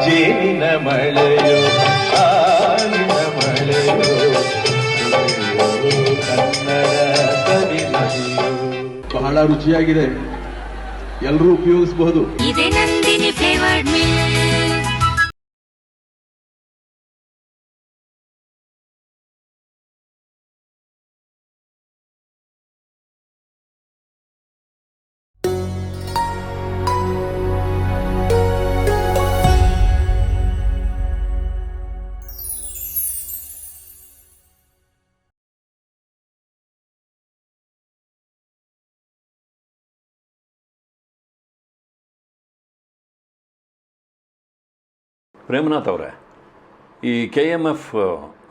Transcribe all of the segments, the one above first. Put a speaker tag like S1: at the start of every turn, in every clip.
S1: ಜೇನಿನ ಮಳೆಯೋ ಹಾಲಿನ ಮಳೆಯೋ ಕನ್ನಡ ಸವಿನದಿಯೋ.
S2: ಬಹಳ ರುಚಿಯಾಗಿದೆ, ಎಲ್ಲರೂ ಉಪಯೋಗಿಸಬಹುದು.
S3: ಇದೆ ನಂದಿನಿ ಫ್ಲೇವರ್ಡ್ ಮಿಲ್ಕ್.
S4: ಪ್ರೇಮನಾಥ್ ಅವರೇ, ಈ KMF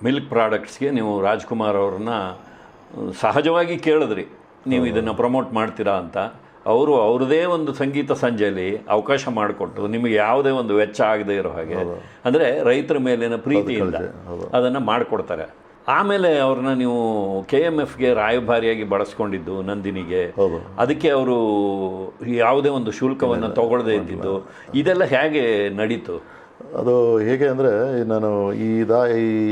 S4: ಮಿಲ್ಕ್ ಪ್ರಾಡಕ್ಟ್ಸ್ಗೆ ನೀವು ರಾಜ್ಕುಮಾರ್ ಅವ್ರನ್ನ ಸಹಜವಾಗಿ ಕೇಳಿದ್ರಿ, ನೀವು ಇದನ್ನು ಪ್ರಮೋಟ್ ಮಾಡ್ತೀರಾ ಅಂತ. ಅವರು ಅವ್ರದ್ದೇ ಒಂದು ಸಂಗೀತ ಸಂಜೆಯಲ್ಲಿ ಅವಕಾಶ ಮಾಡಿಕೊಟ್ಟು ನಿಮಗೆ ಯಾವುದೇ ಒಂದು ವೆಚ್ಚ ಆಗದೆ ಇರೋ ಹಾಗೆ, ಅಂದರೆ ರೈತರ ಮೇಲಿನ ಪ್ರೀತಿಯಿಂದ ಅದನ್ನು ಮಾಡಿಕೊಡ್ತಾರೆ. ಆಮೇಲೆ ಅವ್ರನ್ನ ನೀವು KMFಗೆ ರಾಯಭಾರಿಯಾಗಿ ಬಳಸ್ಕೊಂಡಿದ್ದು ನಂದಿನಿಗೆ, ಅದಕ್ಕೆ ಅವರು ಯಾವುದೇ ಒಂದು ಶುಲ್ಕವನ್ನು ತಗೊಳ್ಳದೇ ಇದ್ದಿದ್ದು, ಇದೆಲ್ಲ ಹೇಗೆ ನಡೀತು?
S5: ಅದು ಹೇಗೆ ಅಂದರೆ, ನಾನು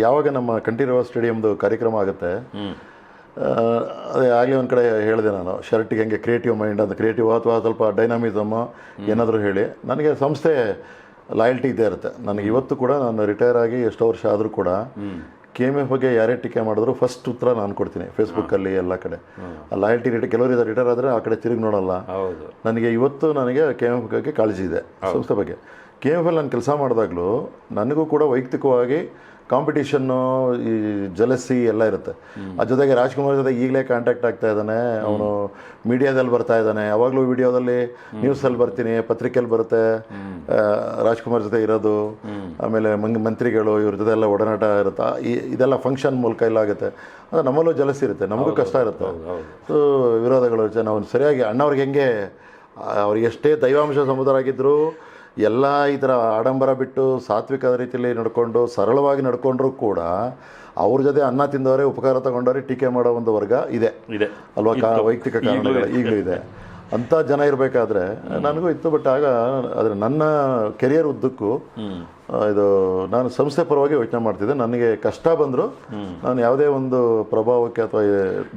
S5: ಯಾವಾಗ ನಮ್ಮ ಕಂಠೀರವ ಸ್ಟೇಡಿಯಮ್ದು ಕಾರ್ಯಕ್ರಮ ಆಗುತ್ತೆ, ಅದೇ ಆಗಲೇ ಒಂದು ಕಡೆ ಹೇಳಿದೆ ನಾನು, ಶರ್ಟಿಗೆ ಹೆಂಗೆ ಕ್ರಿಯೇಟಿವ್ ಮೈಂಡ್ ಅಂತ, ಕ್ರಿಯೇಟಿವ್ ಅಥವಾ ಸ್ವಲ್ಪ ಡೈನಾಮಿಸಮ್ ಏನಾದರೂ ಹೇಳಿ, ನನಗೆ ಸಂಸ್ಥೆ ಲಾಯಲ್ಟಿ ಇದ್ದೇ ಇರುತ್ತೆ. ನನಗೆ ಇವತ್ತು ಕೂಡ ನಾನು ರಿಟೈರ್ ಆಗಿ ಎಷ್ಟೋ ವರ್ಷ ಆದರೂ ಕೂಡ KMF ಬಗ್ಗೆ ಯಾರೇ ಟೀಕೆ ಮಾಡಿದ್ರು ಫಸ್ಟ್ ಉತ್ತರ ನಾನು ಕೊಡ್ತೀನಿ, ಫೇಸ್ಬುಕ್ಕಲ್ಲಿ ಎಲ್ಲ ಕಡೆ. ಆ ಲಾಯಲ್ಟಿ ಕೆಲವರು ರಿಟೈರ್ ಆದರೆ ಆ ಕಡೆ ತಿರುಗಿ ನೋಡಲ್ಲ. ನನಗೆ ಇವತ್ತು ನನಗೆ KMF ಬಗ್ಗೆ ಕಾಳಜಿ ಇದೆ, ಸಂಸ್ಥೆ ಬಗ್ಗೆ. KMFಲ್ಲಿ ನಾನು ಕೆಲಸ ಮಾಡಿದಾಗಲೂ ನನಗೂ ಕೂಡ ವೈಯಕ್ತಿಕವಾಗಿ ಕಾಂಪಿಟೇಷನ್ನು, ಈ ಜಲಸಿ ಎಲ್ಲ ಇರುತ್ತೆ. ಅದ್ರ ಜೊತೆಗೆ ರಾಜ್ಕುಮಾರ್ ಜೊತೆ ಈಗಲೇ ಕಾಂಟ್ಯಾಕ್ಟ್ ಆಗ್ತಾ ಇದ್ದಾನೆ, ಅವನು ಮೀಡಿಯಾದಲ್ಲಿ ಬರ್ತಾ ಇದ್ದಾನೆ, ಯಾವಾಗಲೂ ವಿಡಿಯೋದಲ್ಲಿ ನ್ಯೂಸಲ್ಲಿ ಬರ್ತೀನಿ, ಪತ್ರಿಕೆಯಲ್ಲಿ ಬರುತ್ತೆ ರಾಜ್ಕುಮಾರ್ ಜೊತೆ ಇರೋದು. ಆಮೇಲೆ ಮಂತ್ರಿಗಳು ಇವ್ರ ಜೊತೆ ಎಲ್ಲ ಒಡನಾಟ ಇರುತ್ತೆ. ಇದೆಲ್ಲ ಫಂಕ್ಷನ್ ಮೂಲಕ ಎಲ್ಲ ಆಗುತ್ತೆ. ಅದು ನಮ್ಮಲ್ಲೂ ಜಲಸಿ ಇರುತ್ತೆ, ನಮಗೂ ಕಷ್ಟ ಇರುತ್ತೆ. ಸೊ ವಿರೋಧಗಳು ನಾವು ಸರಿಯಾಗಿ ಅಣ್ಣವ್ರಿಗೆ ಹೆಂಗೆ ಅವ್ರಿಗೆ ಎಷ್ಟೇ ದೈವಾಂಶ ಸಮುದ್ರಾಗಿದ್ದರು, ಎಲ್ಲ ಈ ಥರ ಆಡಂಬರ ಬಿಟ್ಟು ಸಾತ್ವಿಕ ರೀತಿಯಲ್ಲಿ ನಡ್ಕೊಂಡು ಸರಳವಾಗಿ ನಡ್ಕೊಂಡ್ರೂ ಕೂಡ ಅವ್ರ ಜೊತೆ ಅನ್ನ ತಿಂದವರೇ, ಉಪಕಾರ ತಗೊಂಡವರೇ ಟೀಕೆ ಮಾಡೋ ಒಂದು ವರ್ಗ ಇದೆ ಅಲ್ವಾ? ವೈಯಕ್ತಿಕ ಕಾರಣಗಳು ಈಗಲೂ ಇದೆ. ಅಂಥ ಜನ ಇರಬೇಕಾದ್ರೆ ನನಗೂ ಇತ್ತು. ಬಟ್ ಆಗ ಆದರೆ ನನ್ನ ಕೆರಿಯರ್ ಉದ್ದಕ್ಕೂ ಇದು ನಾನು ಸಂಸ್ಥೆ ಪರವಾಗಿ ಯೋಚನೆ ಮಾಡ್ತಿದ್ದೆ. ನನಗೆ ಕಷ್ಟ ಬಂದರೂ ನಾನು ಯಾವುದೇ ಒಂದು ಪ್ರಭಾವಕ್ಕೆ ಅಥವಾ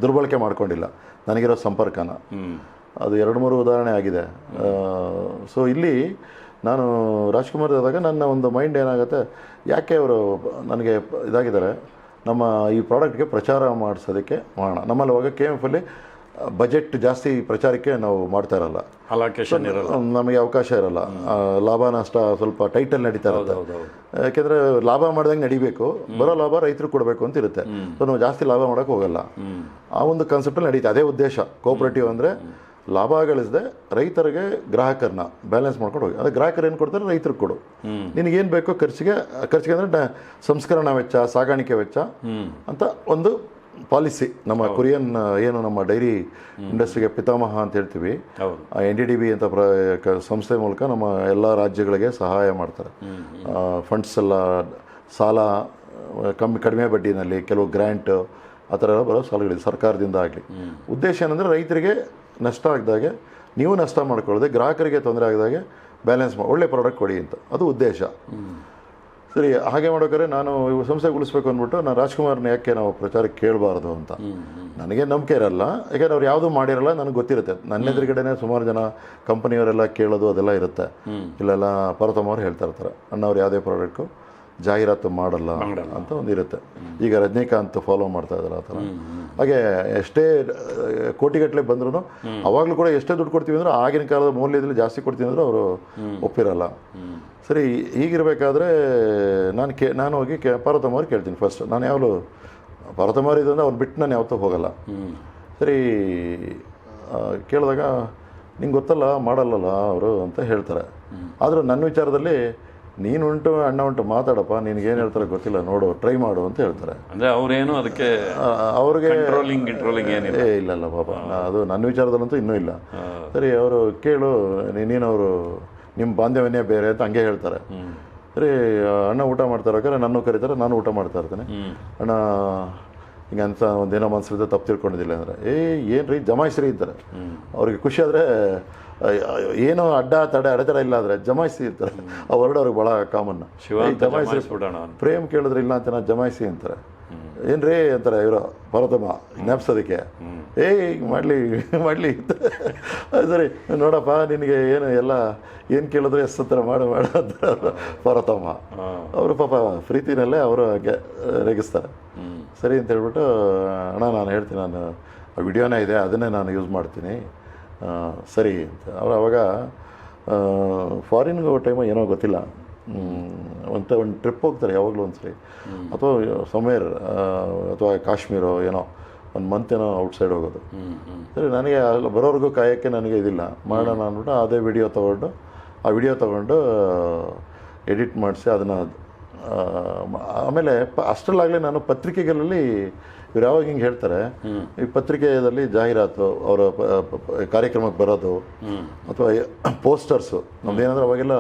S5: ದುರ್ಬಳಕೆ ಮಾಡ್ಕೊಂಡಿಲ್ಲ ನನಗಿರೋ ಸಂಪರ್ಕನ. ಅದು 2-3 ಉದಾಹರಣೆ ಆಗಿದೆ. ಸೊ ಇಲ್ಲಿ ನಾನು ರಾಜ್ಕುಮಾರ್ ಆದಾಗ ನನ್ನ ಒಂದು ಮೈಂಡ್ ಏನಾಗುತ್ತೆ, ಯಾಕೆ ಅವರು ನನಗೆ ಇದಾಗಿದ್ದಾರೆ, ನಮ್ಮ ಈ ಪ್ರಾಡಕ್ಟ್ಗೆ ಪ್ರಚಾರ ಮಾಡಿಸೋದಕ್ಕೆ ಮಾಡೋಣ. ನಮ್ಮಲ್ಲಿ ಅವಾಗ KMFಲ್ಲಿ ಬಜೆಟ್ ಜಾಸ್ತಿ ಪ್ರಚಾರಕ್ಕೆ ನಾವು ಮಾಡ್ತಾ ಇರಲ್ಲ, ನಮಗೆ ಅವಕಾಶ ಇರಲ್ಲ. ಲಾಭ ನಷ್ಟ ಸ್ವಲ್ಪ ಟೈಟಲ್ಲಿ ನಡೀತಾ ಇರುತ್ತೆ. ಯಾಕೆಂದರೆ ಲಾಭ ಮಾಡಿದಂಗೆ ನಡಿಬೇಕು, ಬರೋ ಲಾಭ ರೈತರು ಕೊಡಬೇಕು ಅಂತ ಇರುತ್ತೆ. ಸೊ ನಾವು ಜಾಸ್ತಿ ಲಾಭ ಮಾಡೋಕ್ಕೆ ಹೋಗಲ್ಲ. ಆ ಒಂದು ಕಾನ್ಸೆಪ್ಟಲ್ಲಿ ನಡೀತಾ. ಅದೇ ಉದ್ದೇಶ ಕೋಆಪರೇಟಿವ್ ಅಂದರೆ, ಲಾಭ ಗಳಿಸದೆ ರೈತರಿಗೆ ಗ್ರಾಹಕರನ್ನ ಬ್ಯಾಲೆನ್ಸ್ ಮಾಡ್ಕೊಂಡು ಹೋಗಿ. ಅದೇ ಗ್ರಾಹಕರು ಏನು ಕೊಡ್ತಾರೆ, ರೈತರಿಗೆ ಕೊಡು. ನಿನಗೇನು ಬೇಕೋ ಖರ್ಚಿಗೆ ಅಂದರೆ ಸಂಸ್ಕರಣಾ ವೆಚ್ಚ, ಸಾಗಾಣಿಕೆ ವೆಚ್ಚ ಅಂತ ಒಂದು ಪಾಲಿಸಿ. ನಮ್ಮ ಕೊರಿಯನ್ ಏನು ನಮ್ಮ ಡೈರಿ ಇಂಡಸ್ಟ್ರಿಗೆ ಪಿತಾಮಹ ಅಂತ ಹೇಳ್ತೀವಿ, NDDB ಅಂತ ಸಂಸ್ಥೆ ಮೂಲಕ ನಮ್ಮ ಎಲ್ಲ ರಾಜ್ಯಗಳಿಗೆ ಸಹಾಯ ಮಾಡ್ತಾರೆ. ಫಂಡ್ಸ್ ಎಲ್ಲ ಸಾಲ ಕಡಿಮೆ ಬಡ್ಡಿನಲ್ಲಿ, ಕೆಲವು ಗ್ರ್ಯಾಂಟ್ ಆ ಥರ ಎಲ್ಲ ಬರೋ ಸಾಲಗಳಿದೆ ಸರ್ಕಾರದಿಂದ ಆಗಲಿ. ಉದ್ದೇಶ ಏನಂದರೆ ರೈತರಿಗೆ ನಷ್ಟ ಆಗದಾಗೆ, ನೀವು ನಷ್ಟ ಮಾಡ್ಕೊಳ್ಳದೆ, ಗ್ರಾಹಕರಿಗೆ ತೊಂದರೆ ಆಗದಾಗೆ ಬ್ಯಾಲೆನ್ಸ್ ಮಾಡಿ ಒಳ್ಳೆ ಪ್ರಾಡಕ್ಟ್ ಕೊಡಿ ಅಂತ, ಅದು ಉದ್ದೇಶ. ಸರಿ, ಹಾಗೆ ಮಾಡೋಕ್ಕಾರೆ ನಾನು ಸಂಸ್ಥೆ ಉಳಿಸ್ಬೇಕು ಅಂದ್ಬಿಟ್ಟು ನಾನು ರಾಜ್ಕುಮಾರ್ನ ಯಾಕೆ ನಾವು ಪ್ರಚಾರಕ್ಕೆ ಕೇಳಬಾರ್ದು ಅಂತ ನನಗೆ ನಂಬಿಕೆ ಇರಲ್ಲ. ಯಾಕೆಂದ್ರೆ ಅವ್ರು ಯಾವುದೂ ಮಾಡಿರಲ್ಲ, ನನಗೆ ಗೊತ್ತಿರುತ್ತೆ. ನನ್ನ ಎದುರುಗಡೆನೇ ಸುಮಾರು ಜನ ಕಂಪನಿಯವರೆಲ್ಲ ಕೇಳೋದು ಅದೆಲ್ಲ ಇರುತ್ತೆ. ಇಲ್ಲೆಲ್ಲ ಪಾರ್ವತಮ್ಮ ಅವ್ರು ಹೇಳ್ತಾ ಇರ್ತಾರೆ, ಅಣ್ಣ ಅವ್ರು ಯಾವುದೇ ಪ್ರಾಡಕ್ಟು ಜಾಹೀರಾತು ಮಾಡಲ್ಲ ಅಂತ ಒಂದು ಇರುತ್ತೆ. ಈಗ ರಜನಿಕಾಂತ್ ಫಾಲೋ ಮಾಡ್ತಾ ಇದ್ದಾರೆ ಆ ಥರ. ಹಾಗೆ ಎಷ್ಟೇ ಕೋಟಿಗಟ್ಟಲೆ ಬಂದ್ರೂ ಅವಾಗಲೂ ಕೂಡ ಎಷ್ಟೇ ದುಡ್ಡು ಕೊಡ್ತೀವಿ ಅಂದ್ರೆ ಆಗಿನ ಕಾಲದ ಮೌಲ್ಯದಲ್ಲಿ ಜಾಸ್ತಿ ಕೊಡ್ತೀವಿ ಅಂದ್ರೆ ಅವರು ಒಪ್ಪಿರಲ್ಲ. ಸರಿ, ಹೀಗಿರಬೇಕಾದ್ರೆ ನಾನು ಹೋಗಿ ಪಾರ್ವತಮ್ಮ ಅವ್ರು ಕೇಳ್ತೀನಿ ಫಸ್ಟ್. ನಾನು ಯಾವಾಗಲೂ ಪಾರ್ವತಮ್ಮ ಅವ್ರು ಇದ್ದಂದ್ರೆ ಅವ್ರು ಬಿಟ್ಟು ನಾನು ಯಾವತ್ತೂ ಹೋಗಲ್ಲ. ಸರಿ, ಕೇಳಿದಾಗ ನಿಂಗೆ ಗೊತ್ತಲ್ಲ ಮಾಡಲ್ಲಲ್ಲ ಅವರು ಅಂತ ಹೇಳ್ತಾರೆ. ಆದರೂ ನನ್ನ ವಿಚಾರದಲ್ಲಿ ನೀನು ಉಂಟು ಅಣ್ಣ ಉಂಟು ಮಾತಾಡಪ್ಪ, ನಿನಗೇನು ಹೇಳ್ತಾರೆ ಗೊತ್ತಿಲ್ಲ, ನೋಡು ಟ್ರೈ ಮಾಡು ಅಂತ ಹೇಳ್ತಾರೆ.
S4: ಅಂದರೆ ಅವರೇನು ಅದಕ್ಕೆ
S5: ಅವ್ರಿಗೆ
S4: ಇಲ್ಲ
S5: ಪಾಪ, ಅದು ನನ್ನ ವಿಚಾರದಲ್ಲಂತೂ ಇನ್ನೂ ಇಲ್ಲ. ಸರಿ, ಅವರು ಕೇಳು ನೀನವರು ನಿಮ್ಮ ಬಾಂಧವ್ಯನೇ ಬೇರೆ ಅಂತ ಹಂಗೆ ಹೇಳ್ತಾರೆ. ಸರಿ, ಅಣ್ಣ ಊಟ ಮಾಡ್ತಾರೆ, ನನ್ನ ಕರೀತಾರೆ, ನಾನು ಊಟ ಮಾಡ್ತಾ ಇರ್ತೇನೆ. ಅಣ್ಣ ಹಿಂಗೆ ಅಂತ ಒಂದೇನೋ ಮನ್ಸರಿದ್ದೆ ತಪ್ಪು ತಿಳ್ಕೊಂಡಿದ್ದಿಲ್ಲ ಅಂದರೆ, ಏನು ರೀ ಜಮಾಯಿಸ್ರಿ ಇದ್ದಾರೆ. ಅವ್ರಿಗೆ ಖುಷಿ ಆದರೆ ಏನೋ ಅಡೆತಡೆ ಇಲ್ಲ ಆದರೆ ಜಮಾಯಿಸಿ ಇರ್ತಾರೆ. ಆ ವರ್ಡ್ ಅವ್ರಿಗೆ ಭಾಳ ಕಾಮನ್.
S4: ಜಮಾಯಿಸ್ಬಿಡೋಣ.
S5: ಪ್ರೇಮ್ ಕೇಳಿದ್ರೆ ಇಲ್ಲ ಅಂತ ಜಮಾಯಿಸಿ ಅಂತಾರೆ. ಏನ್ರೀ ಅಂತಾರೆ ಇವರು ಪರ್ವತಮ್ಮ ಜ್ಞಾಪಿಸೋದಕ್ಕೆ. ಮಾಡಲಿ ಸರಿ ನೋಡಪ್ಪ ನಿನಗೆ ಏನು ಎಲ್ಲ ಏನು ಕೇಳಿದ್ರೆ ಎಷ್ಟರ ಮಾಡು ಅಂತಾರೆ ಪರ್ವತಮ್ಮ. ಅವರು ಪಾಪ ಪ್ರೀತಿನಲ್ಲೇ ಅವರು ಹಾಗೆ ರೇಗಿಸ್ತಾರೆ. ಸರಿ ಅಂತ ಹೇಳ್ಬಿಟ್ಟು ಅಣ್ಣ ನಾನು ಹೇಳ್ತೀನಿ, ನಾನು ಆ ವಿಡಿಯೋನೇ ಇದೆ ಅದನ್ನೇ ನಾನು ಯೂಸ್ ಮಾಡ್ತೀನಿ ಸರಿ ಅಂತ. ಅವರು ಅವಾಗ ಫಾರಿನ್ಗೆ ಹೋಗೋ ಟೈಮು ಏನೋ ಗೊತ್ತಿಲ್ಲ, ಒಂದು ಟ್ರಿಪ್ ಹೋಗ್ತಾರೆ ಯಾವಾಗಲೂ ಒಂದ್ಸರಿ, ಅಥವಾ ಸಮ್ವೇರ್ ಅಥವಾ ಕಾಶ್ಮೀರೋ ಏನೋ ಒಂದು ಮಂತ್ ಏನೋ ಔಟ್ಸೈಡ್ ಹೋಗೋದು. ಸರಿ ನನಗೆ ಅಲ್ಲಿ ಬರೋರ್ಗೂ ಕಾಯೋಕ್ಕೆ ನನಗೆ ಇದಿಲ್ಲ, ಮಾಡೋಣ ಅಂದ್ಬಿಟ್ಟು ಅದೇ ವಿಡಿಯೋ ತೊಗೊಂಡು ಎಡಿಟ್ ಮಾಡಿಸಿ ಅದನ್ನು ಆಮೇಲೆ ಅಷ್ಟರಲ್ಲಾಗಲೇ ನಾನು ಪತ್ರಿಕೆಗಳಲ್ಲಿ ಇವ್ರು ಯಾವಾಗ ಹಿಂಗೆ ಹೇಳ್ತಾರೆ, ಈ ಪತ್ರಿಕೆಯಲ್ಲಿ ಜಾಹೀರಾತು ಅವರ ಕಾರ್ಯಕ್ರಮಕ್ಕೆ ಬರೋದು ಅಥವಾ ಪೋಸ್ಟರ್ಸು ನಮ್ದೇನಂದ್ರೆ ಅವಾಗೆಲ್ಲ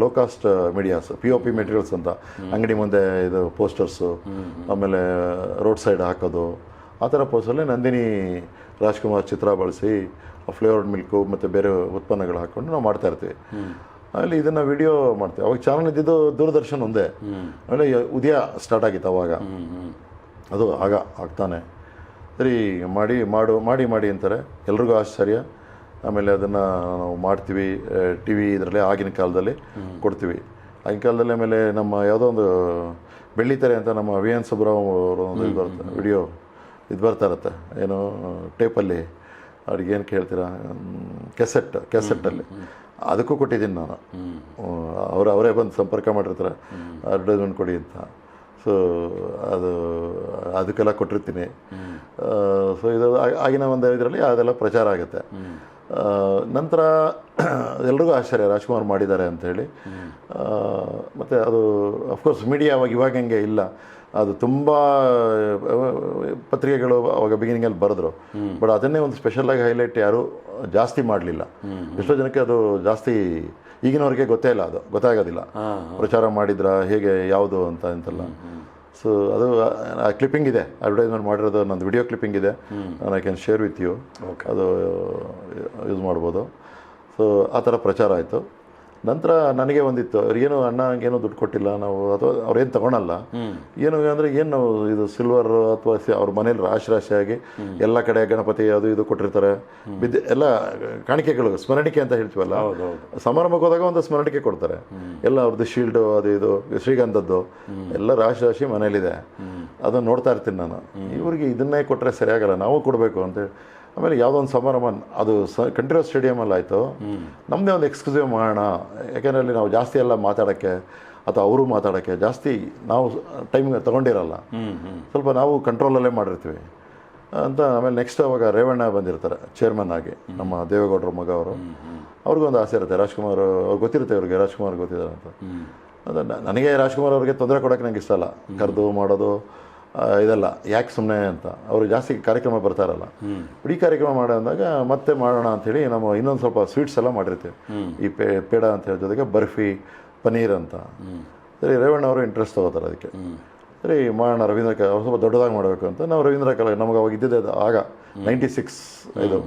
S5: low cost medias POP materials ಅಂತ ಅಂಗಡಿ ಮುಂದೆ ಇದು ಪೋಸ್ಟರ್ಸು, ಆಮೇಲೆ ರೋಡ್ ಸೈಡ್ ಹಾಕೋದು, ಆ ಥರ ಪೋಸ್ಟಲ್ಲಿ ನಂದಿನಿ ರಾಜ್ಕುಮಾರ್ ಚಿತ್ರ ಬಳಸಿ ಫ್ಲೇವರ್ಡ್ ಮಿಲ್ಕು ಮತ್ತು ಬೇರೆ ಉತ್ಪನ್ನಗಳು ಹಾಕ್ಕೊಂಡು ನಾವು ಮಾಡ್ತಾಯಿರ್ತೀವಿ. ಅಲ್ಲಿ ಇದನ್ನು ವಿಡಿಯೋ ಮಾಡ್ತೀವಿ. ಅವಾಗ ಚಾನಲ್ ಇದ್ದಿದ್ದು ದೂರದರ್ಶನ್ ಒಂದೇ, ಆಮೇಲೆ ಉದಯ ಸ್ಟಾರ್ಟ್ ಆಗಿತ್ತು ಅವಾಗ, ಅದು ಆಗ್ತಾನೆ. ಸರಿ ಮಾಡಿ ಅಂತಾರೆ, ಎಲ್ರಿಗೂ ಆಶ್ಚರ್ಯ. ಆಮೇಲೆ ಅದನ್ನು ನಾವು ಮಾಡ್ತೀವಿ TV ಇದರಲ್ಲಿ ಆಗಿನ ಕಾಲದಲ್ಲಿ ಕೊಡ್ತೀವಿ. ಆಗಿನ ಕಾಲದಲ್ಲಿ ಆಮೇಲೆ ನಮ್ಮ ಯಾವುದೋ ಒಂದು ಬೆಳ್ಳಿತೆರೆ ಅಂತ ನಮ್ಮ VN ಸುಬ್ರಾವ್ ಅವರು ಒಂದು ಇದು ಬರುತ್ತೆ, ವಿಡಿಯೋ ಇದು ಬರ್ತಾ ಇರುತ್ತೆ, ಏನು ಟೇಪಲ್ಲಿ ಅವ್ರಿಗೆ ಏನು ಕೇಳ್ತೀರಾ, ಕೆಸೆಟ್ಟಲ್ಲಿ ಅದಕ್ಕೂ ಕೊಟ್ಟಿದ್ದೀನಿ ನಾನು. ಅವರೇ ಬಂದು ಸಂಪರ್ಕ ಮಾಡಿರ್ತಾರೆ ಅಡ್ವರ್ಟೈಸ್ಮೆಂಟ್ ಕೊಡಿ ಅಂತ. ಸೊ ಅದಕ್ಕೆಲ್ಲ ಕೊಟ್ಟಿರ್ತೀನಿ. ಸೊ ಇದು ಆಗಿನ ಒಂದು ಇದರಲ್ಲಿ ಅದೆಲ್ಲ ಪ್ರಚಾರ ಆಗುತ್ತೆ. ನಂತರ ಎಲ್ರಿಗೂ ಆಶ್ಚರ್ಯ ರಾಜ್ಕುಮಾರ್ ಮಾಡಿದ್ದಾರೆ ಅಂಥೇಳಿ. ಮತ್ತು ಅದು ಅಫ್ಕೋರ್ಸ್ ಮೀಡಿಯಾ ಇವಾಗ ಹಂಗೆ ಇಲ್ಲ, ಅದು ತುಂಬ ಪತ್ರಿಕೆಗಳು ಅವಾಗ ಬಿಗಿನಿಂಗಲ್ಲಿ ಬರೆದ್ರು, ಬಟ್ ಅದನ್ನೇ ಒಂದು ಸ್ಪೆಷಲಾಗಿ ಹೈಲೈಟ್ ಯಾರೂ ಜಾಸ್ತಿ ಮಾಡಲಿಲ್ಲ. ಎಷ್ಟೋ ಜನಕ್ಕೆ ಅದು ಜಾಸ್ತಿ ಈಗಿನವ್ರಿಗೆ ಗೊತ್ತಾಗೋದಿಲ್ಲ ಪ್ರಚಾರ ಮಾಡಿದ್ರ ಹೇಗೆ ಯಾವುದು ಅಂತೆಲ್ಲ. ಸೊ ಅದು ಕ್ಲಿಪ್ಪಿಂಗ್ ಇದೆ, ಅಡ್ವರ್ಟೈಸ್ಮೆಂಟ್ ಮಾಡಿರೋದು ನಂದು ವಿಡಿಯೋ ಕ್ಲಿಪ್ಪಿಂಗ್ ಇದೆ, ನಾನು I can share with you, ಅದು ಯೂಸ್ ಮಾಡ್ಬೋದು. ಸೊ ಆ ಥರ ಪ್ರಚಾರ ಆಯಿತು. ನಂತರ ನನಗೆ ಒಂದಿತ್ತು, ಅವ್ರಿಗೇನು ಅಣ್ಣಗೇನು ದುಡ್ಡು ಕೊಟ್ಟಿಲ್ಲ ನಾವು, ಅಥವಾ ಅವ್ರೇನು ತೊಗೊಳಲ್ಲ, ಏನು ಅಂದರೆ ಏನು ನಾವು ಇದು ಸಿಲ್ವರ್ ಅಥವಾ ಅವ್ರ ಮನೇಲಿ ರಾಶಿಯಾಗಿ ಎಲ್ಲ ಕಡೆ ಗಣಪತಿ ಅದು ಇದು ಕೊಟ್ಟಿರ್ತಾರೆ, ಎಲ್ಲ ಕಾಣಿಕೆಗಳು ಸ್ಮರಣಿಕೆ ಅಂತ ಹೇಳ್ತೀವಲ್ಲ, ಸಮಾರಂಭಕ್ಕೆ ಹೋದಾಗ ಒಂದು ಸ್ಮರಣಿಕೆ ಕೊಡ್ತಾರೆ, ಎಲ್ಲ ಅವ್ರದ್ದು ಶೀಲ್ಡು ಅದು ಇದು ಶ್ರೀಗಂಧದ್ದು ಎಲ್ಲ ರಾಶಿ ಮನೇಲಿದೆ. ಅದನ್ನು ನೋಡ್ತಾ ಇರ್ತೀನಿ ನಾನು. ಇವ್ರಿಗೆ ಇದನ್ನೇ ಕೊಟ್ಟರೆ ಸರಿಯಾಗಲ್ಲ, ನಾವು ಕೊಡಬೇಕು ಅಂತೇಳಿ. ಆಮೇಲೆ ಯಾವುದೋ ಒಂದು ಸಮಾರಂಭ ಅದು ಕಂಠೀರವ ಸ್ಟೇಡಿಯಮಲ್ಲಿ ಆಯಿತು, ನಮ್ಮದೇ ಒಂದು ಎಕ್ಸ್ಕ್ಲೂಸಿವ್ ಮಾಡೋಣ, ಯಾಕೆಂದರೆ ಅಲ್ಲಿ ನಾವು ಜಾಸ್ತಿ ಎಲ್ಲ ಮಾತಾಡೋಕ್ಕೆ ಅಥವಾ ಅವರು ಮಾತಾಡೋಕ್ಕೆ ಜಾಸ್ತಿ ನಾವು ಟೈಮ್ ತೊಗೊಂಡಿರಲ್ಲ, ಸ್ವಲ್ಪ ನಾವು ಕಂಟ್ರೋಲಲ್ಲೇ ಮಾಡಿರ್ತೀವಿ ಅಂತ. ಆಮೇಲೆ ನೆಕ್ಸ್ಟ್ ಅವಾಗ ರೇವಣ್ಣ ಬಂದಿರ್ತಾರೆ ಚೇರ್ಮನ್ ಆಗಿ, ನಮ್ಮ ದೇವೇಗೌಡರ ಮಗ ಅವರು. ಅವ್ರಿಗೊಂದು ಆಸೆ ಇರುತ್ತೆ, ರಾಜ್ಕುಮಾರ್ ಅವ್ರಿಗೆ ಗೊತ್ತಿರುತ್ತೆ, ಅವ್ರಿಗೆ ರಾಜ್ಕುಮಾರ್ ಗೊತ್ತಿದ್ದಾರೆ ಅಂತ. ಅದು ನನಗೆ ರಾಜ್ಕುಮಾರ್ ಅವ್ರಿಗೆ ತೊಂದರೆ ಕೊಡೋಕ್ಕೆ ನಂಗೆ ಇಷ್ಟ ಅಲ್ಲ, ಕರೆದು ಮಾಡೋದು ಇದೆಲ್ಲ ಯಾಕೆ ಸುಮ್ಮನೆ ಅಂತ. ಅವರು ಜಾಸ್ತಿ ಕಾರ್ಯಕ್ರಮ ಬರ್ತಾರಲ್ಲ, ಇಡೀ ಕಾರ್ಯಕ್ರಮ ಮಾಡೋದಾಗ ಮತ್ತೆ ಮಾಡೋಣ ಅಂಥೇಳಿ ನಮ್ಮ ಇನ್ನೊಂದು ಸ್ವಲ್ಪ ಸ್ವೀಟ್ಸ್ ಎಲ್ಲ ಮಾಡಿರ್ತೀವಿ, ಈ ಪೇಡ ಅಂತ ಹೇಳೋ ಜೊತೆಗೆ ಬರ್ಫಿ ಪನ್ನೀರ್ ಅಂತ. ಸರಿ ರೇವಣ್ಣ ಅವರು ಇಂಟ್ರೆಸ್ಟ್ ತೊಗೋತಾರೆ ಅದಕ್ಕೆ. ಸರಿ ಮಾಡೋಣ ರವೀಂದ್ರ ಅವ್ರು ಸ್ವಲ್ಪ ದೊಡ್ಡದಾಗಿ ಮಾಡಬೇಕು ಅಂತ ನಾವು ರವೀಂದ್ರ ಕಲಾ ನಮಗೆ ಅವಾಗ ಇದ್ದಿದ್ದೆ ಆಗ 96 ಇದು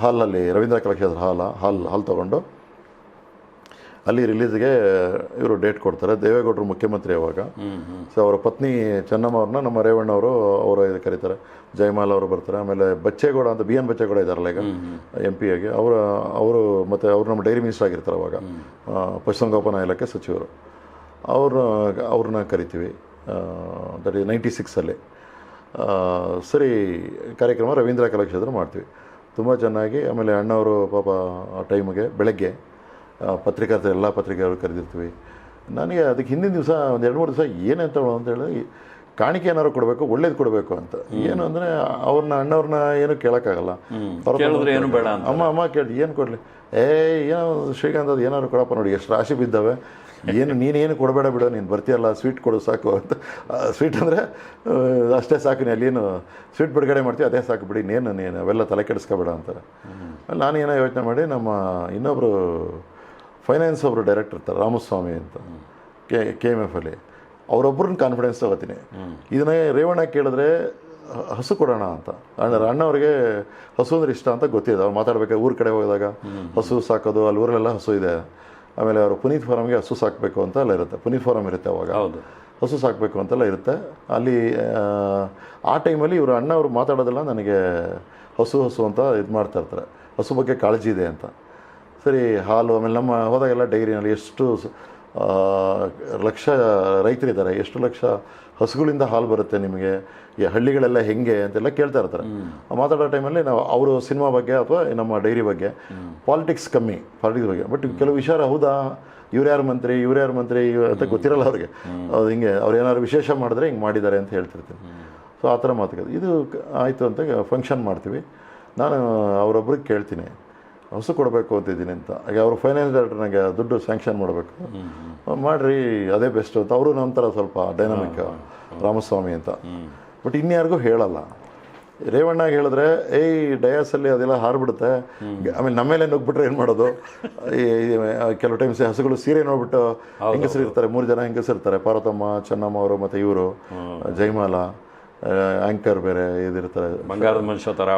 S5: ಹಾಲಲ್ಲಿ ರವೀಂದ್ರ ಕಲಾಕ್ಷೇತ್ರ ಹಾಲ್ ತೊಗೊಂಡು ಅಲ್ಲಿ ರಿಲೀಸ್ಗೆ ಇವರು ಡೇಟ್ ಕೊಡ್ತಾರೆ. ದೇವೇಗೌಡರು ಮುಖ್ಯಮಂತ್ರಿ ಅವಾಗ. ಸೊ ಅವರ ಪತ್ನಿ ಚೆನ್ನಮ್ಮ ಅವ್ರನ್ನ ನಮ್ಮ ರೇವಣ್ಣ ಅವರು ಇದು ಕರೀತಾರೆ, ಜಯಮಾಲ ಅವರು ಬರ್ತಾರೆ. ಆಮೇಲೆ ಬಚ್ಚೇಗೌಡ ಅಂತ BN ಬಚ್ಚೇಗೌಡ ಇದ್ದಾರಲ್ಲ ಈಗ MP ಆಗಿ, ಅವರು ಮತ್ತು ಅವರು ನಮ್ಮ ಡೈರಿ ಮಿನಿಸ್ಟರ್ ಆಗಿರ್ತಾರೆ ಅವಾಗ, ಪಶುಸಂಗೋಪನಾ ಇಲಾಖೆ ಸಚಿವರು. ಅವ್ರನ್ನ ಕರಿತೀವಿ. ದಟ್ ಈಸ್ 96 ಸರಿ ಕಾರ್ಯಕ್ರಮ ರವೀಂದ್ರ ಕಲಾಕ್ಷೇತ್ರ ಮಾಡ್ತೀವಿ, ತುಂಬ ಚೆನ್ನಾಗಿ. ಆಮೇಲೆ ಅಣ್ಣವರು ಪಾಪ ಆ ಟೈಮಿಗೆ ಬೆಳಗ್ಗೆ ಪತ್ರಿಕಾರ್ಥ ಎಲ್ಲ ಪತ್ರಿಕೆಗಳು ಕರೆದಿರ್ತೀವಿ. ನನಗೆ ಅದಕ್ಕೆ ಹಿಂದಿನ ದಿವಸ ಒಂದು 2-3 ದಿವಸ ಏನಂತ ಹೇಳಿ ಕಾಣಿಕೆ ಏನಾದ್ರು ಕೊಡಬೇಕು, ಒಳ್ಳೇದು ಕೊಡಬೇಕು ಅಂತ. ಏನು ಅಂದರೆ ಅಣ್ಣವ್ರನ್ನ ಏನು ಕೇಳೋಕ್ಕಾಗಲ್ಲ, ಅಮ್ಮ ಕೇಳಿ ಏನು ಕೊಡಲಿ, ಏನೋ ಶ್ರೀಕಾಂತ್ ಅದು ಏನಾದ್ರು ಕೊಡಪ್ಪ, ನೋಡಿ ಎಷ್ಟು ರಾಶಿ ಬಿದ್ದಾವೆ, ನೀನೇನು ಕೊಡಬೇಡ ಬಿಡು, ನೀನು ಬರ್ತೀಯಲ್ಲ ಸ್ವೀಟ್ ಕೊಡು ಸಾಕು ಅಂತ. ಸ್ವೀಟ್ ಅಂದರೆ ಅಷ್ಟೇ ಸಾಕು, ನೀನು ಅಲ್ಲೇನು ಸ್ವೀಟ್ ಬಿಡುಗಡೆ ಮಾಡ್ತೀವಿ ಅದೇ ಸಾಕು ಬಿಡಿ, ನೀನು ಅವೆಲ್ಲ ತಲೆ ಕೆಡಿಸ್ಕೊಬೇಡ ಅಂತಾರೆ. ನಾನೇನೋ ಯೋಚನೆ ಮಾಡಿ ನಮ್ಮ ಇನ್ನೊಬ್ಬರು ಫೈನಾನ್ಸ್ ಒಬ್ಬರು ಡೈರೆಕ್ಟರ್ ಇರ್ತಾರೆ ರಾಮಸ್ವಾಮಿ ಅಂತ KMF ಅಲ್ಲಿ, ಅವರೊಬ್ಬರನ್ನ ಕಾನ್ಫಿಡೆನ್ಸ್ ತೊಗೋತೀನಿ. ಇದನ್ನೇ ರೇವಣ್ಣ ಕೇಳಿದ್ರೆ ಹಸು ಕೊಡೋಣ ಅಂತ. ಅಣ್ಣವ್ರಿಗೆ ಹಸು ಅಂದ್ರೆ ಇಷ್ಟ ಅಂತ ಗೊತ್ತಿದೆ. ಅವ್ರು ಮಾತಾಡ್ಬೇಕು ಊರ ಕಡೆ ಹೋದಾಗ ಹಸು ಸಾಕೋದು, ಅಲ್ಲಿ ಊರಲ್ಲೆಲ್ಲ ಹಸು ಇದೆ. ಆಮೇಲೆ ಅವರು ಪುನೀತ್ ಫಾರಮ್ಗೆ ಹಸು ಸಾಕಬೇಕು ಅಂತ ಎಲ್ಲ ಇರುತ್ತೆ, ಪುನೀತ್ ಫಾರಮ್ ಇರುತ್ತೆ ಅವಾಗ, ಹಸು ಸಾಕಬೇಕು ಅಂತೆಲ್ಲ ಇರುತ್ತೆ ಅಲ್ಲಿ. ಆ ಟೈಮಲ್ಲಿ ಇವರು ಅಣ್ಣವ್ರು ಮಾತಾಡೋದೆಲ್ಲ ನನಗೆ ಹಸು ಅಂತ ಇದು ಮಾಡ್ತಾ ಇರ್ತಾರೆ, ಹಸು ಬಗ್ಗೆ ಕಾಳಜಿ ಇದೆ ಅಂತ. ಸರಿ, ಹಾಲು, ಆಮೇಲೆ ನಮ್ಮ ಹೋದಾಗೆಲ್ಲ ಡೈರಿನಲ್ಲಿ ಎಷ್ಟು ಲಕ್ಷ ರೈತರಿದ್ದಾರೆ, ಎಷ್ಟು ಲಕ್ಷ ಹಸುಗಳಿಂದ ಹಾಲು ಬರುತ್ತೆ ನಿಮಗೆ, ಈ ಹಳ್ಳಿಗಳೆಲ್ಲ ಹೆಂಗೆ ಅಂತೆಲ್ಲ ಕೇಳ್ತಾ ಇರ್ತಾರೆ. ಮಾತಾಡೋ ಟೈಮಲ್ಲಿ ನಾವು ಅವರು ಸಿನಿಮಾ ಬಗ್ಗೆ ಅಥವಾ ನಮ್ಮ ಡೈರಿ ಬಗ್ಗೆ, ಪಾಲಿಟಿಕ್ಸ್ ಕಮ್ಮಿ, ಪಾಲಿಟಿಕ್ಸ್ ಬಗ್ಗೆ. ಬಟ್ ಕೆಲವು ವಿಚಾರ ಹೌದಾ, ಇವ್ರು ಯಾರು ಮಂತ್ರಿ ಅಂತ ಗೊತ್ತಿರಲ್ಲ ಅವ್ರಿಗೆ. ಅದು ಹಿಂಗೆ ಅವ್ರು ಏನಾದ್ರು ವಿಶೇಷ ಮಾಡಿದ್ರೆ ಹಿಂಗೆ ಮಾಡಿದ್ದಾರೆ ಅಂತ ಹೇಳ್ತಿರ್ತೀನಿ. ಸೊ ಆ ಥರ ಮಾತುಕತೆ. ಇದು ಆಯಿತು ಅಂತ ಫಂಕ್ಷನ್ ಮಾಡ್ತೀವಿ. ನಾನು ಅವರೊಬ್ರಿಗೆ ಕೇಳ್ತೀನಿ ಹಸು ಕೊಡಬೇಕು ಅಂತಿದ್ದೀನಿ ಅಂತ. ಈಗ ಅವರು ಫೈನಾನ್ಸ್ ಡೈರೆಕ್ಟರ್ ನನಗೆ ದುಡ್ಡು ಸ್ಯಾಂಕ್ಷನ್ ಮಾಡಬೇಕು, ಮಾಡಿರಿ ಅದೇ ಬೆಸ್ಟು ಅಂತ. ಅವರು ನಮ್ಮ ಥರ ಸ್ವಲ್ಪ ಡೈನಾಮಿಕ್ ರಾಮಸ್ವಾಮಿ ಅಂತ. ಬಟ್ ಇನ್ಯಾರಿಗೂ ಹೇಳಲ್ಲ. ರೇವಣ್ಣಗೆ ಹೇಳಿದ್ರೆ ಡಯಾಸಲ್ಲಿ ಅದೆಲ್ಲ ಹಾರ್ಬಿಡುತ್ತೆ, ಆಮೇಲೆ ನಮ್ಮೇಲೆ ನುಗ್ಬಿಟ್ರೆ ಏನು ಮಾಡೋದು. ಕೆಲವು ಟೈಮ್ಸ್ ಹಸುಗಳು ಸೀರೆ ನೋಡ್ಬಿಟ್ಟು ಹೆಂಗಸರು ಇರ್ತಾರೆ, 3 ಜನ ಹೆಂಗಸರು ಇರ್ತಾರೆ, ಪಾರ್ವತಮ್ಮ, ಚೆನ್ನಮ್ಮ ಅವರು ಮತ್ತು ಇವರು ಜಯಮಾಲ ಆ್ಯಂಕರ್ ಬೇರೆ ಇದಿರ್ತಾರೆ,
S4: ಬಂಗಾರದ ಮನುಷ್ಯ ಥರ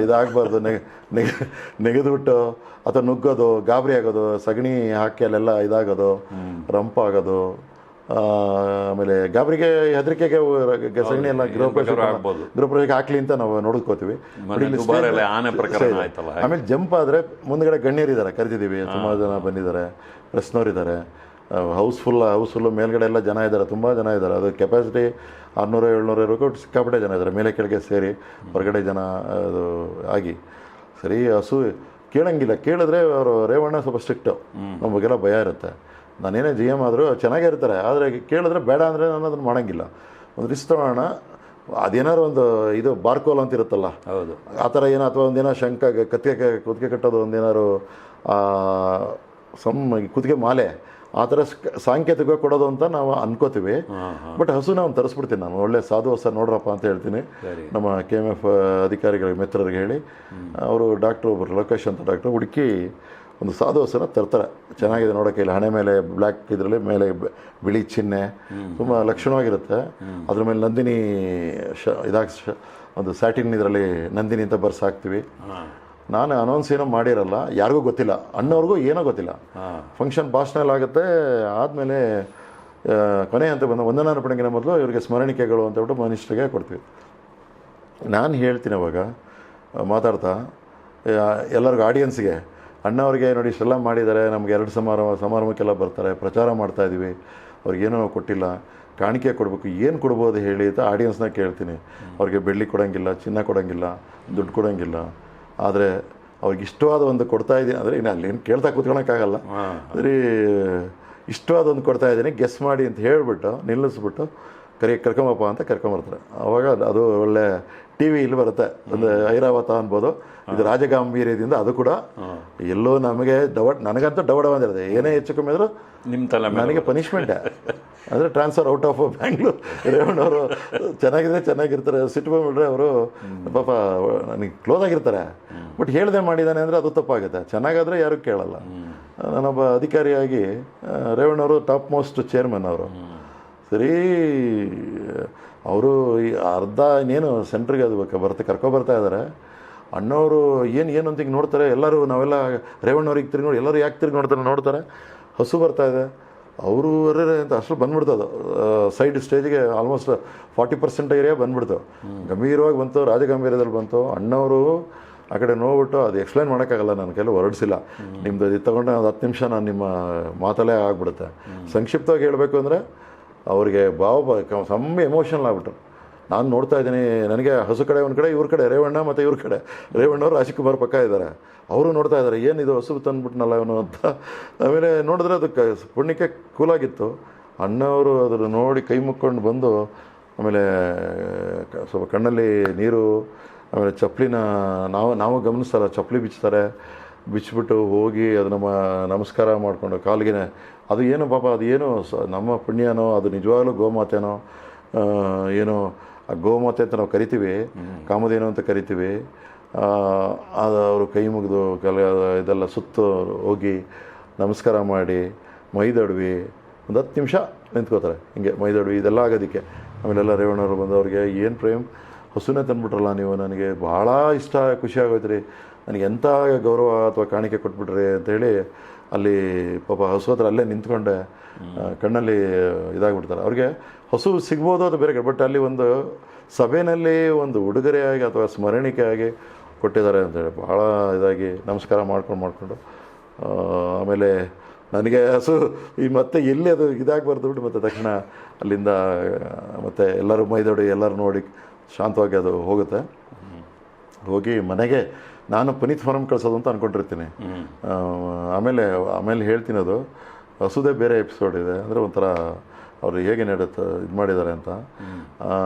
S5: ಇದಾಗಬಾರ್ದು, ನೆಗೆದ್ಬಿಟ್ಟು ಅಥವಾ ನುಗ್ಗೋದು, ಗಾಬರಿ ಆಗೋದು, ಸಗಣಿ ಹಾಕಿ ಅಲ್ಲೆಲ್ಲ ಇದಾಗೋದು, ರಂಪಾಗೋದು. ಆಮೇಲೆ ಗಾಬರಿಗೆ ಹೆದರಿಕೆಗೆ ಸಗಣಿ ಎಲ್ಲ ಗೃಹಪ್ರವೇಶಕ್ಕೆ ಹಾಕ್ಲಿ ಅಂತ ನಾವು ನೋಡ್ಕೋತೀವಿ. ಆಮೇಲೆ ಜಂಪ್ ಆದರೆ ಮುಂದ್ಗಡೆ ಗಣ್ಯರಿದ್ದಾರೆ, ಕರೆದಿದ್ದೀವಿ, ಸುಮಾರು ಜನ ಬಂದಿದ್ದಾರೆ, ಪ್ರೆಸ್ನವರಿದ್ದಾರೆ, ಹೌಸ್ಫುಲ್ಲು ಮೇಲ್ಗಡೆ ಎಲ್ಲ ಜನ ಇದ್ದಾರೆ, ತುಂಬ ಜನ ಇದ್ದಾರೆ. ಅದು ಕೆಪಾಸಿಟಿ 600-700 ಸಿಕ್ಕಾಪಟ್ಟೆ ಜನ ಇದ್ದಾರೆ, ಮೇಲೆ ಕೆಳಗೆ ಸೇರಿ ಹೊರಗಡೆ ಜನ ಅದು ಆಗಿ. ಸರಿ, ಹಸು ಕೇಳಂಗಿಲ್ಲ, ಕೇಳಿದ್ರೆ ಅವರು ರೇವಣ್ಣ ಸ್ವಲ್ಪ ಸ್ಟ್ರಿಕ್ಟು, ನಮಗೆಲ್ಲ ಭಯ ಇರುತ್ತೆ. ನಾನೇನೇ GM ಆದರೂ ಚೆನ್ನಾಗೇ ಇರ್ತಾರೆ, ಆದರೆ ಕೇಳಿದ್ರೆ ಬೇಡ ಅಂದರೆ ನಾನು ಅದನ್ನು ಮಾಡೋಂಗಿಲ್ಲ. ಒಂದು ರಿಸ್ಕ್ ತೊಗೊಳ್ಳೋಣ, ಅದೇನಾದ್ರು ಒಂದು ಇದು ಬಾರ್ಕೋಲ್ ಅಂತ ಇರುತ್ತಲ್ಲ, ಆ ಥರ ಏನೋ, ಅಥವಾ ಒಂದೇನೋ ಕುತ್ತಿಗೆ ಕಟ್ಟೋದು, ಒಂದೇನಾದ್ರು ಕುತ್ತಿಗೆ ಮಾಲೆ, ಆ ಥರ ಸಾಂಕೇತಿಕ ಕೊಡೋದು ಅಂತ ನಾವು ಅನ್ಕೋತೀವಿ. ಬಟ್ ಹಸುನ ಅವ್ನು ತರಿಸ್ಬಿಡ್ತೀನಿ ನಾನು, ಒಳ್ಳೆ ಸಾಧು ಹಸ ನೋಡ್ರಪ್ಪ ಅಂತ ಹೇಳ್ತೀನಿ. ನಮ್ಮ KMF ಅಧಿಕಾರಿಗಳಿಗೆ, ಮಿತ್ರರಿಗೆ ಹೇಳಿ, ಅವರು ಡಾಕ್ಟ್ರು, ಒಬ್ಬರು ಲೋಕೇಶ್ ಅಂತ ಡಾಕ್ಟ್ರು ಹುಡುಕಿ ಒಂದು ಸಾಧು ಹಸನ ತರ್ತಾರೆ. ಚೆನ್ನಾಗಿದೆ ನೋಡೋಕೆ, ಇಲ್ಲ ಹಣೆ ಮೇಲೆ ಬ್ಲ್ಯಾಕ್, ಇದರಲ್ಲಿ ಮೇಲೆ ಬಿಳಿ ಚಿಹ್ನೆ, ತುಂಬ ಲಕ್ಷಣವಾಗಿರುತ್ತೆ. ಅದ್ರ ಮೇಲೆ ನಂದಿನಿ ಒಂದು ಸ್ಯಾಟಿನ್ ಇದರಲ್ಲಿ ನಂದಿನಿ ಅಂತ ಬರ್ಸಾಕ್ತೀವಿ. ನಾನು ಅನೌನ್ಸ್ ಏನೋ ಮಾಡಿರಲ್ಲ, ಯಾರಿಗೂ ಗೊತ್ತಿಲ್ಲ, ಅಣ್ಣವ್ರಿಗೂ ಏನೋ ಗೊತ್ತಿಲ್ಲ. ಫಂಕ್ಷನ್ ಭಾಷಣ ಆಗುತ್ತೆ, ಆದಮೇಲೆ ಕೊನೆ ಅಂತ ಬಂದ ವಂದನಾರ್ಪಣೆಗಿನ ಮೊದಲು ಇವರಿಗೆ ಸ್ಮರಣಿಕೆಗಳು ಅಂತ ಹೇಳ್ಬಿಟ್ಟು ಮಿನಿಸ್ಟ್ರಿಗೆ ಕೊಡ್ತೀವಿ. ನಾನು ಹೇಳ್ತೀನಿ ಅವಾಗ ಮಾತಾಡ್ತಾ ಎಲ್ಲರಿಗೂ, ಆಡಿಯನ್ಸ್ಗೆ, ಅಣ್ಣವ್ರಿಗೆ ನೋಡಿ ಇಷ್ಟೆಲ್ಲ ಮಾಡಿದ್ದಾರೆ, ನಮ್ಗೆ 2 ಸಮಾರಂಭಕ್ಕೆಲ್ಲ ಬರ್ತಾರೆ, ಪ್ರಚಾರ ಮಾಡ್ತಾಯಿದ್ದೀವಿ, ಅವ್ರಿಗೇನೋ ಕೊಟ್ಟಿಲ್ಲ, ಕಾಣಿಕೆ ಕೊಡಬೇಕು, ಏನು ಕೊಡ್ಬೋದು ಹೇಳಿ ಅಂತ ಆಡಿಯನ್ಸ್ನ ಕೇಳ್ತೀನಿ. ಅವ್ರಿಗೆ ಬೆಳ್ಳಿ ಕೊಡೋಂಗಿಲ್ಲ, ಚಿನ್ನ ಕೊಡೋಂಗಿಲ್ಲ, ದುಡ್ಡು ಕೊಡೋಂಗಿಲ್ಲ, ಆದರೆ ಅವ್ರಿಗೆ ಇಷ್ಟವಾದ ಒಂದು ಕೊಡ್ತಾಯಿದ್ದೀನಿ ಅಂದರೆ, ಇನ್ನು ಅಲ್ಲೇನು ಕೇಳ್ತಾ ಕೂತ್ಕೊಳಕ್ಕಾಗಲ್ಲ. ಸರಿ, ಇಷ್ಟವಾದ ಒಂದು ಕೊಡ್ತಾಯಿದ್ದೀನಿ, ಗೆಸ್ ಮಾಡಿ ಅಂತ ಹೇಳಿಬಿಟ್ಟು ನಿಲ್ಲಿಸ್ಬಿಟ್ಟು ಕರ್ಕೊಂಬಪ್ಪ ಅಂತ ಕರ್ಕೊಂಬರ್ತಾರೆ. ಆವಾಗ ಅದು ಒಳ್ಳೆ TV ಇಲ್ಲಿ ಬರುತ್ತೆ, ಒಂದು ಐರಾವತ ಅನ್ಬೋದು. ಇದು ರಾಜಗಾಂಭೀರ್ಯದಿಂದ, ಅದು ಕೂಡ ಎಲ್ಲೋ ನಮಗೆ ನನಗಂತೂ ಡವಡ ಬಂದಿರುತ್ತೆ. ಏನೇ ಹೆಚ್ಚು ಕಮ್ಮಿ ಆದರೂ
S4: ನಿಮ್ಮ ತಲೆ
S5: ನನಗೆ ಪನಿಷ್ಮೆಂಟೇ, ಅಂದರೆ ಟ್ರಾನ್ಸ್ಫರ್ ಔಟ್ ಆಫ್ ಬ್ಯಾಂಗ್ಳೂರ್. ರೇವಣ್ಣವರು ಚೆನ್ನಾಗಿರ್ತಾರೆ, ಸಿಟ್ಟು ಬಂದ್ಬಿಟ್ರೆ ಅವರು ಪಾಪ ನನಗೆ ಕ್ಲೋಸ್ ಆಗಿರ್ತಾರೆ. ಬಟ್ ಹೇಳ್ದೆ ಮಾಡಿದ್ದಾನೆ ಅಂದರೆ ಅದು ತಪ್ಪಾಗುತ್ತೆ. ಚೆನ್ನಾಗಾದರೆ ಯಾರೂ ಕೇಳಲ್ಲ. ನಾನೊಬ್ಬ ಅಧಿಕಾರಿಯಾಗಿ ರೇವಣ್ಣವರು ಟಾಪ್ ಮೋಸ್ಟ್ ಚೇರ್ಮನ್ ಅವರು. ಸರಿ, ಅವರು ಈ ಅರ್ಧ ಇನ್ನೇನು ಸೆಂಟ್ರಿಗೆ ಅದು ಕರ್ಕೊಬರ್ತಾ ಇದ್ದಾರೆ. ಅಣ್ಣವರು ಏನು ಅಂತ ಹಿಂಗೆ ನೋಡ್ತಾರೆ. ಎಲ್ಲರೂ ನಾವೆಲ್ಲ ರೇವಣ್ಣವ್ರಿಗೆ ತಿರುಗಿ ನೋಡಿ, ಎಲ್ಲರೂ ಯಾಕೆ ತಿರುಗಿ ನೋಡ್ತಾರೆ. ಹಸು ಬರ್ತಾ ಇದೆ, ಅವರು ಅಂತ ಅಷ್ಟು ಬಂದ್ಬಿಡ್ತದು. ಸೈಡ್ ಸ್ಟೇಜಿಗೆ ಆಲ್ಮೋಸ್ಟ್ 40% ಏರಿಯಾ ಬಂದ್ಬಿಡ್ತು. ಗಂಭೀರವಾಗಿ ಬಂತು, ರಾಜಗಂಭೀರದಲ್ಲಿ ಬಂತು. ಅಣ್ಣವರು ಆ ಕಡೆ ನೋಡ್ಬಿಟ್ಟು, ಅದು ಎಕ್ಸ್ಪ್ಲೈನ್ ಮಾಡೋಕ್ಕಾಗಲ್ಲ, ನನ್ನ ಕೆಲವು ಹೊರಡಿಸಿಲ್ಲ. ನಿಮ್ಮದು ಇದು ತೊಗೊಂಡ್ರೆ ಒಂದು 10 ನಿಮಿಷ ನಾನು ನಿಮ್ಮ ಮಾತಲ್ಲೇ ಆಗಿಬಿಡುತ್ತೆ. ಸಂಕ್ಷಿಪ್ತವಾಗಿ ಹೇಳಬೇಕು ಅಂದರೆ, ಅವ್ರಿಗೆ ಸಮ್ಮ ಎಮೋಷನಲ್ ಆಗ್ಬಿಟ್ರು. ನಾನು ನೋಡ್ತಾ ಇದ್ದೀನಿ, ನನಗೆ ಹಸು ಕಡೆ ಒಂದು ಕಡೆ, ಇವ್ರ ಕಡೆ ರೇವಣ್ಣ, ಮತ್ತು ಇವ್ರ ಕಡೆ ರೇವಣ್ಣವರು ರಾಜ್ಕುಮಾರ್ ಪಕ್ಕ ಇದ್ದಾರೆ. ಅವರು ನೋಡ್ತಾ ಇದ್ದಾರೆ, ಏನಿದು ಹಸು ತಂದುಬಿಟ್ನಲ್ಲ ಇವನು ಅಂತ. ಆಮೇಲೆ ನೋಡಿದ್ರೆ ಅದು ಪುಣ್ಯಕ್ಕೆ ಕೂಲಾಗಿತ್ತು. ಅಣ್ಣವರು ಅದನ್ನು ನೋಡಿ ಕೈ ಮುಕ್ಕೊಂಡು ಬಂದು, ಆಮೇಲೆ ಸ್ವಲ್ಪ ಕಣ್ಣಲ್ಲಿ ನೀರು, ಆಮೇಲೆ ಚಪ್ಪಲಿನ ನಾವು ಗಮನಿಸ್ತಾರೆ, ಚಪ್ಪಲಿ ಬಿಚ್ಚಿಬಿಟ್ಟು ಹೋಗಿ ಅದು ನಮಸ್ಕಾರ ಮಾಡಿಕೊಂಡು ಕಾಲಿಗೆ, ಅದು ಏನು ಪಾಪ, ಅದು ಏನು ನಮ್ಮ ಪುಣ್ಯನೋ, ಅದು ನಿಜವಾಗ್ಲೂ ಗೋಮಾತೆನೋ ಏನೋ. ಆ ಗೋಮಾತೆ ಅಂತ ನಾವು ಕರಿತೀವಿ, ಕಾಮಧೇನು ಅಂತ ಕರಿತೀವಿ. ಅದು ಅವರು ಕೈ ಮುಗಿದು ಇದೆಲ್ಲ ಸುತ್ತು ಹೋಗಿ ನಮಸ್ಕಾರ ಮಾಡಿ ಮೈದೊಡ್ವಿ ಒಂದು 10 ನಿಮಿಷ ನಿಂತ್ಕೋತಾರೆ ಹಿಂಗೆ ಮೈದೊಡ್ವಿ ಇದೆಲ್ಲ ಆಗೋದಕ್ಕೆ. ಆಮೇಲೆಲ್ಲ ರೇವಣ್ಣವರು ಬಂದು ಅವ್ರಿಗೆ ಏನು ಪ್ರೇಮ್, ಹಸುನೇ ತಂದುಬಿಟ್ರಲ್ಲ ನೀವು, ನನಗೆ ಭಾಳ ಇಷ್ಟ, ಖುಷಿ ಆಗೋಯ್ತು ರೀ, ನನಗೆ ಎಂಥ ಗೌರವ ಅಥವಾ ಕಾಣಿಕೆ ಕೊಟ್ಬಿಟ್ರಿ ಅಂತೇಳಿ ಅಲ್ಲಿ ಪಾಪ ಹಸು ಹತ್ರ ಅಲ್ಲೇ ನಿಂತ್ಕೊಂಡೆ ಕಣ್ಣಲ್ಲಿ ಇದಾಗ್ಬಿಡ್ತಾರೆ. ಅವ್ರಿಗೆ ಹಸು ಸಿಗ್ಬೋದು ಅದು ಬೇರೆ, ಬಟ್ ಅಲ್ಲಿ ಒಂದು ಸಭೆಯಲ್ಲಿ ಒಂದು ಉಡುಗೊರೆಯಾಗಿ ಅಥವಾ ಸ್ಮರಣಿಕೆಯಾಗಿ ಕೊಟ್ಟಿದ್ದಾರೆ ಅಂತೇಳಿ ಭಾಳ ಇದಾಗಿ ನಮಸ್ಕಾರ ಮಾಡ್ಕೊಂಡು ಆಮೇಲೆ ನನಗೆ ಹಸು ಈ ಮತ್ತೆ ಎಲ್ಲಿ ಅದು ಇದಾಗಬಾರ್ದು ಬಿಟ್ಟು ಮತ್ತೆ ತಕ್ಷಣ ಅಲ್ಲಿಂದ ಮತ್ತೆ ಎಲ್ಲರೂ ಮೈದೊಡಿ ಎಲ್ಲರೂ ನೋಡಿ ಶಾಂತವಾಗಿ ಅದು ಹೋಗುತ್ತೆ. ಹೋಗಿ ಮನೆಗೆ ನಾನು ಪುನೀತ್ ಫಾರಂ ಕಳ್ಸೋದು ಅಂತ ಅಂದ್ಕೊಂಡಿರ್ತೀನಿ. ಆಮೇಲೆ ಹೇಳ್ತೀನಿ ಅದು ಹಸುದೇ ಬೇರೆ ಎಪಿಸೋಡ್ ಇದೆ, ಅಂದರೆ ಒಂಥರ ಅವರು ಹೇಗೆ ಇದು ಮಾಡಿದ್ದಾರೆ ಅಂತ.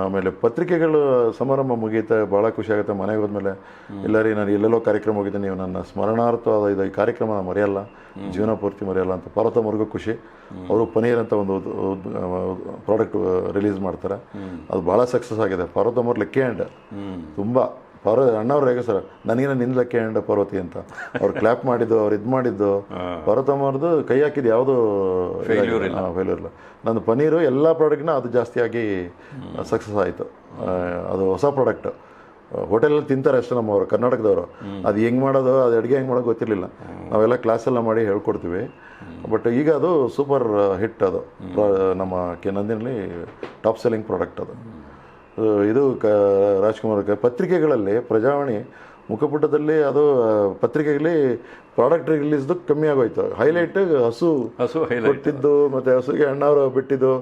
S5: ಆಮೇಲೆ ಪತ್ರಿಕೆಗಳು ಸಮಾರಂಭ ಮುಗೀತೆ, ಭಾಳ ಖುಷಿ ಆಗುತ್ತೆ. ಮನೆಗೆ ಹೋದ್ಮೇಲೆ ಇಲ್ಲ ರೀ ನಾನು ಎಲ್ಲೆಲ್ಲೋ ಕಾರ್ಯಕ್ರಮ ಹೋಗಿದ್ದೆ, ನೀವು ನನ್ನ ಸ್ಮರಣಾರ್ಥವಾದ ಇದು ಈ ಕಾರ್ಯಕ್ರಮ ಮರೆಯಲ್ಲ, ಜೀವನ ಪೂರ್ತಿ ಮರೆಯಲ್ಲ ಅಂತ. ಪಾರ್ವತಮ್ಮವ್ರಿಗೂ ಖುಷಿ, ಅವರು ಪನೀರ್ ಅಂತ ಒಂದು ಪ್ರಾಡಕ್ಟ್ ರಿಲೀಸ್ ಮಾಡ್ತಾರೆ, ಅದು ಭಾಳ ಸಕ್ಸಸ್ ಆಗಿದೆ. ಪಾರ್ವತಮ್ಮವ್ರು ಲೆಕ್ಕೇ ಹ್ಯಾಂಡ್ ತುಂಬ ಅಣ್ಣವ್ರು ಹೇಗೆ ಸರ್ ನನಗೇನ ನಿನ್ನ ಲೆಕ್ಕ ಹ್ಯಾಂಡ್ ಪಾರ್ವತಿ ಅಂತ ಅವ್ರು ಕ್ಲಾಪ್ ಮಾಡಿದ್ದು, ಅವ್ರು ಇದು ಮಾಡಿದ್ದು. ಪಾರ್ವತಮ್ಮವ್ರದ್ದು ಕೈ ಹಾಕಿದ್ದು ಯಾವುದೂ ಫೇಲ್ಯೂರ್ ಇಲ್ಲ. ನಂದು ಪನೀರು ಎಲ್ಲ ಪ್ರಾಡಕ್ಟ್ನ ಅದು ಜಾಸ್ತಿಯಾಗಿ ಸಕ್ಸಸ್ ಆಯಿತು. ಅದು ಹೊಸ ಪ್ರಾಡಕ್ಟ್, ಹೋಟೆಲಲ್ಲಿ ತಿಂತಾರೆ ಅಷ್ಟೇ ನಮ್ಮವರು ಕರ್ನಾಟಕದವರು. ಅದು ಹೆಂಗೆ ಮಾಡೋದು, ಅದು ಅಡುಗೆ ಹೆಂಗೆ ಮಾಡೋದು ಗೊತ್ತಿರಲಿಲ್ಲ. ನಾವೆಲ್ಲ ಕ್ಲಾಸೆಲ್ಲ ಮಾಡಿ ಹೇಳ್ಕೊಡ್ತೀವಿ. ಬಟ್ ಈಗ ಅದು ಸೂಪರ್ ಹಿಟ್, ಅದು ನಮ್ಮ ನಂದಿನಲ್ಲಿ ಟಾಪ್ ಸೆಲ್ಲಿಂಗ್ ಪ್ರಾಡಕ್ಟ್ ಅದು. ಇದು ರಾಜ್ಕುಮಾರ್ ಪತ್ರಿಕೆಗಳಲ್ಲಿ ಪ್ರಜಾವಾಣಿ ಮುಖಪುಟದಲ್ಲಿ ಅದು ಪತ್ರಿಕೆಗಳಲ್ಲಿ ಪ್ರಾಡಕ್ಟ್ ರಿಲೀಸ್ದು ಕಮ್ಮಿ ಆಗೋಯ್ತು. ಹೈಲೈಟ್ ಹಸು ಕೊಟ್ಟಿದ್ದು, ಮತ್ತು ಹಸುಗೆ ಅಣ್ಣವರು ಬಿಟ್ಟಿದ್ದು,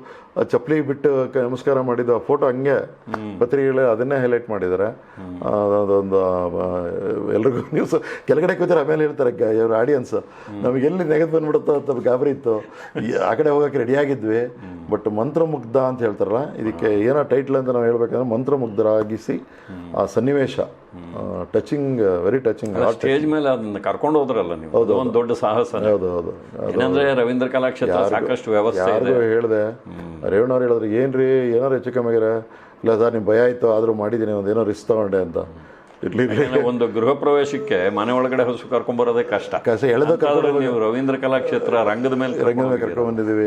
S5: ಚಪ್ಪಲಿ ಬಿಟ್ಟು ನಮಸ್ಕಾರ ಮಾಡಿದ್ದು ಆ ಫೋಟೋ ಹಂಗೆ ಪತ್ರಿಕೆಗಳು ಅದನ್ನೇ ಹೈಲೈಟ್ ಮಾಡಿದ್ದಾರೆ. ಅದೊಂದು ಎಲ್ರಿಗೂ ನ್ಯೂಸ್ ಕೆಳಗಡೆ ಕೂತಾರೆ, ಆಮೇಲೆ ಹೇಳ್ತಾರೆ ಇವ್ರ ಆಡಿಯನ್ಸ್ ನಮಗೆ ಎಲ್ಲಿ ನೆಗೆದು ಬಂದ್ಬಿಡುತ್ತೋ ಅಂತ ಗಾಬರಿ ಇತ್ತು. ಆ ಕಡೆ ಹೋಗೋಕ್ಕೆ ರೆಡಿಯಾಗಿದ್ವಿ, ಬಟ್ ಮಂತ್ರಮುಗ್ಧ ಅಂತ ಹೇಳ್ತಾರಲ್ಲ, ಇದಕ್ಕೆ ಏನೋ ಟೈಟ್ಲ್ ಅಂತ ನಾವು ಹೇಳ್ಬೇಕಂದ್ರೆ ಮಂತ್ರಮುಗ್ಧರಾಗಿಸಿ ಆ ಸನ್ನಿವೇಶ ಟಚಿಂಗ್, ವೆರಿ ಟಚಿಂಗ್.
S4: ಸ್ಟೇಜ್ ಮೇಲೆ ಅದನ್ನ ಕರ್ಕೊಂಡು ಹೋದ್ರಲ್ಲ ನೀವು, ಒಂದು ದೊಡ್ಡ ಸಾಹಸ.
S5: ಹೌದು.
S4: ಏನಂದ್ರೆ ರವೀಂದ್ರ ಕಲಾಕ್ಷೇತ್ರ ಸಾಕಷ್ಟು ವ್ಯವಸ್ಥೆ ಇದೆ.
S5: ಹೇಳಿದೆ, ರೇವಣ್ಣವ್ರು ಹೇಳಿದ್ರು ಏನ್ರಿ ಏನಾರು ಹೆಚ್ಚು ಕಮ್ಮಿ ಆಗ್ಯಾರ, ಇಲ್ಲ ಸರ್ ನಿಮ್ಗೆ ಭಯ ಆಯಿತು ಆದರೂ ಮಾಡಿದ್ದೀನಿ, ಒಂದು ಏನೋ ರಿಸ್ಕ್ ತಗೊಂಡೆ ಅಂತ. ಇರ್ಲಿ
S4: ಒಂದು ಗೃಹ ಪ್ರವೇಶಕ್ಕೆ ಮನೆ ಒಳಗಡೆ ಹಸು ಕರ್ಕೊಂಡ್ಬರೋದೇ ಕಷ್ಟ. ನೀವು ರವೀಂದ್ರ ಕಲಾಕ್ಷೇತ್ರ ರಂಗದ ಮೇಲೆ
S5: ಕರ್ಕೊಂಡ್ ಬಂದಿದ್ದೀವಿ.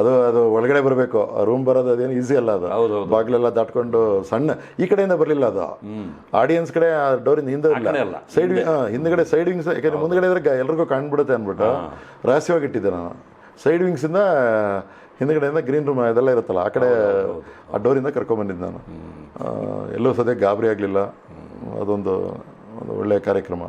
S5: ಅದು ಒಳಗಡೆ ಬರಬೇಕು, ರೂಮ್ ಬರೋದು ಅದೇನು ಈಸಿ ಅಲ್ಲ. ಅದು ಬಾಗಿಲೆಲ್ಲ ದಾಟ್ಕೊಂಡು ಸಣ್ಣ ಈ ಕಡೆಯಿಂದ ಬರಲಿಲ್ಲ, ಅದು ಆಡಿಯನ್ಸ್ ಕಡೆ ಡೋರಿಂದ ಹಿಂದೆ ಇಲ್ಲ, ಸೈಡ್ ಹಿಂದ್ಗಡೆ ಸೈಡ್ ವಿಂಗ್ಸ್, ಯಾಕಂದ್ರೆ ಮುಂದ್ಗಡೆ ಇದ್ರೆ ಎಲ್ರಿಗೂ ಕಾಣ್ಬಿಡುತ್ತೆ ಅಂದ್ಬಿಟ್ಟು ರಹಸ್ಯವಾಗಿ ಇಟ್ಟಿದ್ದೆ ನಾನು. ಸೈಡ್ ವಿಂಗ್ಸಿಂದ ಹಿಂದ್ಗಡೆಯಿಂದ ಗ್ರೀನ್ ರೂಮ್ ಅದೆಲ್ಲ ಇರುತ್ತಲ್ಲ, ಆ ಕಡೆ ಆ ಡೋರಿಂದ ಕರ್ಕೊಂಡ್ಬಂದಿದ್ದೆ ನಾನು. ಎಲ್ಲೂ ಸದ್ಯ ಗಾಬರಿ ಆಗಲಿಲ್ಲ. ಅದೊಂದು ಒಳ್ಳೆಯ ಕಾರ್ಯಕ್ರಮ.